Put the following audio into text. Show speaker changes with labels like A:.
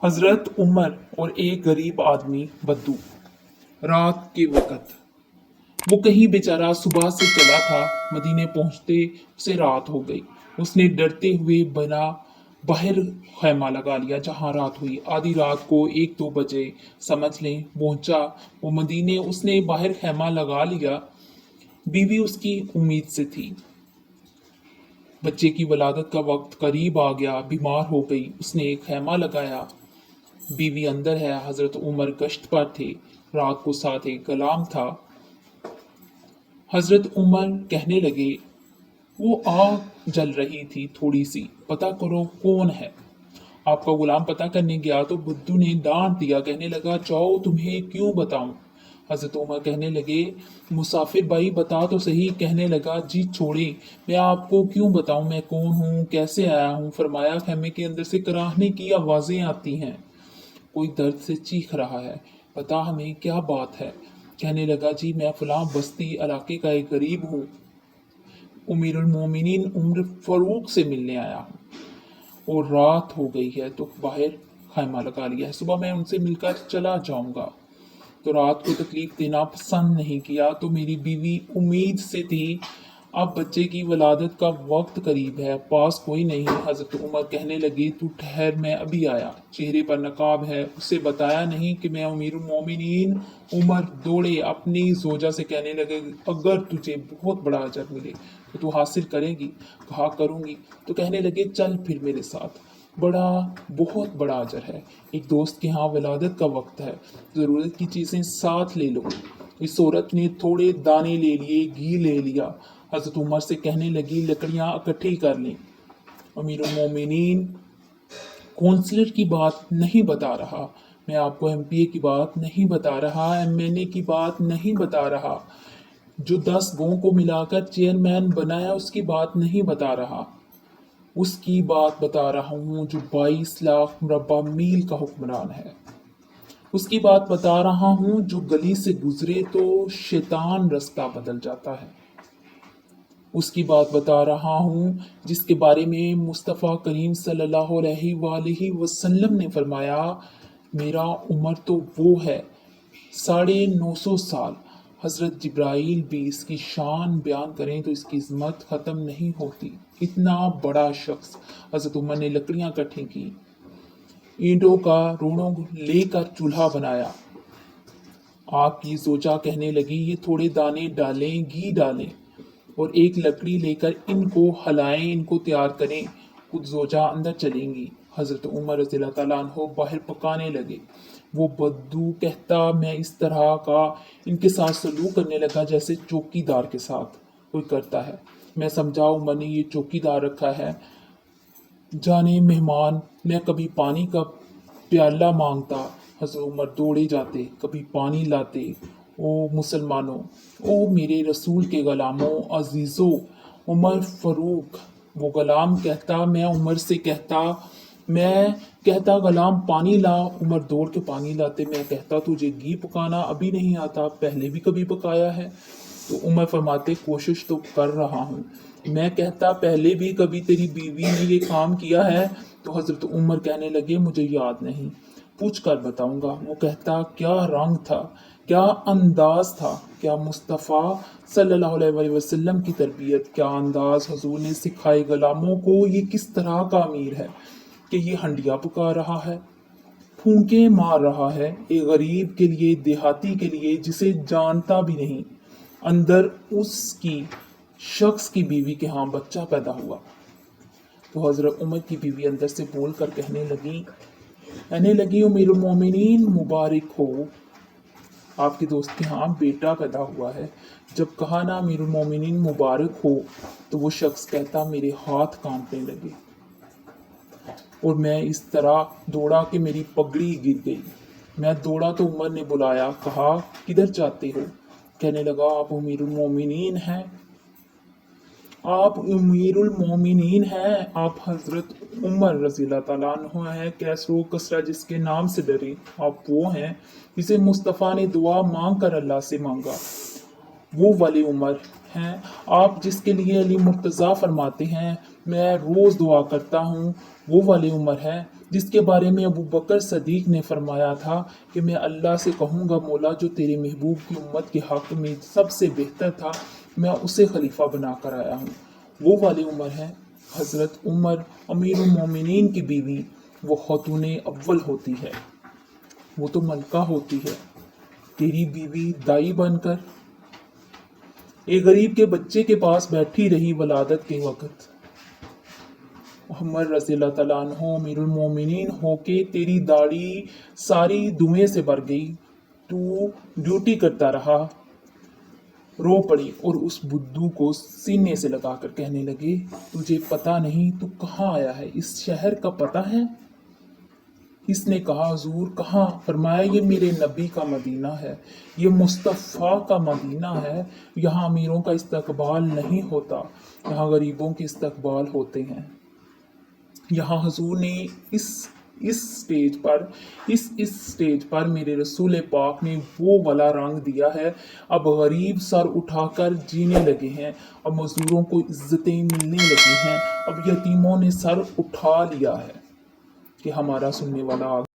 A: حضرت عمر اور ایک غریب آدمی بدو۔ رات کے وقت وہ کہیں بیچارہ صبح سے چلا تھا، مدینے پہنچتے اسے رات ہو گئی۔ اس نے ڈرتے ہوئے بنا باہر خیمہ لگا لیا جہاں رات ہوئی۔ آدھی رات کو 1-2 بجے سمجھ لیں پہنچا وہ مدینے۔ اس نے باہر خیمہ لگا لیا۔ بیوی اس کی امید سے تھی۔ بچے کی ولادت کا وقت قریب آ گیا، بیمار ہو گئی۔ اس نے ایک خیمہ لگایا، بیوی اندر ہے۔ حضرت عمر گشت پر تھے، رات کو ساتھ ایک غلام تھا۔ حضرت عمر کہنے لگے، وہ آگ جل رہی تھی تھوڑی سی، پتہ کرو کون ہے۔ آپ کا غلام پتہ کرنے گیا تو بدو نے ڈانٹ دیا، کہنے لگا جاؤ تمہیں کیوں بتاؤں۔ حضرت عمر کہنے لگے مسافر بھائی بتا تو صحیح۔ کہنے لگا جی چھوڑیں، میں آپ کو کیوں بتاؤں میں کون ہوں، کیسے آیا ہوں۔ فرمایا خیمے کے اندر سے کراہنے کی آوازیں آتی ہیں، کوئی درد سے چیخ رہا ہے، بتا ہمیں کیا بات ہے۔ کہنے لگا جی میں فلاں بستی علاقے کا ایک غریب ہوں، امیر المومنین عمر فاروق سے ملنے آیا ہوں، اور رات ہو گئی ہے تو باہر خیمہ لگا لیا ہے، صبح میں ان سے مل کر چلا جاؤں گا۔ تو رات کو تکلیف دینا پسند نہیں کیا، تو میری بیوی امید سے تھی، اب بچے کی ولادت کا وقت قریب ہے، پاس کوئی نہیں۔ حضرت عمر کہنے لگے تو ٹھہر، میں ابھی آیا۔ چہرے پر نقاب ہے، اسے بتایا نہیں کہ میں امیر المومنین۔ عمر دوڑے اپنی زوجہ سے کہنے لگے اگر تجھے بہت بڑا اجر ملے تو تو حاصل کرے گی۔ کہا کروں گی۔ تو کہنے لگے چل پھر میرے ساتھ، بہت بڑا اجر ہے، ایک دوست کے ہاں ولادت کا وقت ہے، ضرورت کی چیزیں ساتھ لے لو۔ اس عورت نے تھوڑے دانے لے لیے، گھی لے لیا۔ حضرت عمر سے کہنے لگی لکڑیاں اکٹھی کر لیں، امیر المومنین کونسلر کی بات نہیں بتا رہا، میں آپ کو MP کی بات نہیں بتا رہا، MNA کی بات نہیں بتا رہا، جو 10 گاؤں کو ملا کر چیئرمین بنایا اس کی بات نہیں بتا رہا، اس کی بات بتا رہا ہوں جو 22 لاکھ مربع میل کا حکمران ہے، اس کی بات بتا رہا ہوں جو گلی سے گزرے تو شیطان رستہ بدل جاتا ہے، اس کی بات بتا رہا ہوں جس کے بارے میں مصطفیٰ کریم صلی اللہ علیہ وآلہ وسلم نے فرمایا میرا عمر تو وہ ہے 950 سال۔ حضرت جبرائیل بھی اس کی شان بیان کریں تو اس کی عظمت ختم نہیں ہوتی، اتنا بڑا شخص۔ حضرت عمر نے لکڑیاں اکٹھی کی، اینٹوں کا روڑوں لے کر چولہا بنایا۔ آپ کی زوجہ کہنے لگی یہ تھوڑے دانے ڈالیں، گھی ڈالیں اور ایک لکڑی لے کر ان کو ہلائیں، ان کو تیار کریں، خود زوجہ اندر چلیں گی۔ حضرت عمر رضی اللہ تعالیٰ عنہ باہر پکانے لگے۔ وہ بدو کہتا میں اس طرح کا ان کے ساتھ سلوک کرنے لگا جیسے چوکی دار کے ساتھ کوئی کرتا ہے۔ میں سمجھا عمر نے یہ چوکی دار رکھا ہے، جانے مہمان، میں کبھی پانی کا پیالہ مانگتا، حضرت عمر دوڑے جاتے، کبھی پانی لاتے۔ او مسلمانوں، او میرے رسول کے غلاموں، عزیزو، عمر فاروق۔ وہ غلام کہتا، میں عمر سے کہتا غلام پانی لا، عمر دوڑ کے پانی لاتے۔ میں کہتا تجھے گھی پکانا ابھی نہیں آتا، پہلے بھی کبھی پکایا ہے؟ تو عمر فرماتے کوشش تو کر رہا ہوں۔ میں کہتا پہلے بھی کبھی تیری بیوی نے یہ کام کیا ہے؟ تو حضرت عمر کہنے لگے مجھے یاد نہیں، پوچھ کر بتاؤں گا۔ وہ کہتا کیا رنگ تھا، کیا انداز تھا، کیا مصطفیٰ صلی اللہ علیہ وسلم کی تربیت، کیا انداز حضور نے سکھائے غلاموں کو، یہ کس طرح کا امیر ہے کہ یہ ہنڈیاں پکا رہا ہے، پھونکے مار رہا ہے، ایک غریب کے لیے، دیہاتی کے لیے جسے جانتا بھی نہیں، اندر اس کی شخص کی بیوی کے ہاں بچہ پیدا ہوا۔ تو حضرت عمر کی بیوی اندر سے بول کر کہنے لگی امیر المومنین مبارک ہو، آپ کے دوست کے ہاں بیٹا پیدا ہوا ہے۔ جب کہا نا امیر المومنین مبارک ہو تو وہ شخص کہتا میرے ہاتھ کانپنے لگے اور میں اس طرح دوڑا کہ میری پگڑی گر گئی۔ میں دوڑا تو عمر نے بلایا، کہا کدھر جاتے ہو؟ کہنے لگا آپ امیر المومنین ہیں، آپ امیر المومنین ہیں، آپ حضرت عمر رضی اللہ تعالیٰ عنہ ہیں، کیسر و کسریٰ جس کے نام سے ڈرے، آپ وہ ہیں جسے مصطفیٰ نے دعا مانگ کر اللہ سے مانگا، وہ والے عمر ہیں، آپ جس کے لیے علی مرتضیٰ فرماتے ہیں میں روز دعا کرتا ہوں، وہ والے عمر ہیں، جس کے بارے میں ابو بکر صدیق نے فرمایا تھا کہ میں اللہ سے کہوں گا مولا جو تیرے محبوب کی امت کے حق میں سب سے بہتر تھا میں اسے خلیفہ بنا کر آیا ہوں۔ وہ والی عمر ہے حضرت عمر امیر المومنین کی بیوی، وہ خاتون اول ہوتی ہے، وہ تو ملکہ ہوتی ہے۔ تیری بیوی دائی بن کر ایک غریب کے بچے کے پاس بیٹھی رہی ولادت کے وقت۔ محمد رضی اللہ تعالیٰ عنہ امیر المومنین ہو کے تیری داڑھی ساری دھوئیں سے بھر گئی، تو ڈیوٹی کرتا رہا، رو پڑی اور اس بدھو کو سینے سے لگا کر کہنے لگے تجھے پتہ نہیں تو کہاں آیا ہے، اس شہر کا پتہ ہے؟ اس نے کہا حضور کہاں؟ فرمایا یہ میرے نبی کا مدینہ ہے، یہ مصطفیٰ کا مدینہ ہے، یہاں امیروں کا استقبال نہیں ہوتا، یہاں غریبوں کے استقبال ہوتے ہیں۔ یہاں حضور نے اس سٹیج پر میرے رسول پاک نے وہ والا رنگ دیا ہے۔ اب غریب سر اٹھا کر جینے لگے ہیں، اب مزدوروں کو عزتیں ملنے لگی ہیں، اب یتیموں نے سر اٹھا لیا ہے کہ ہمارا سننے والا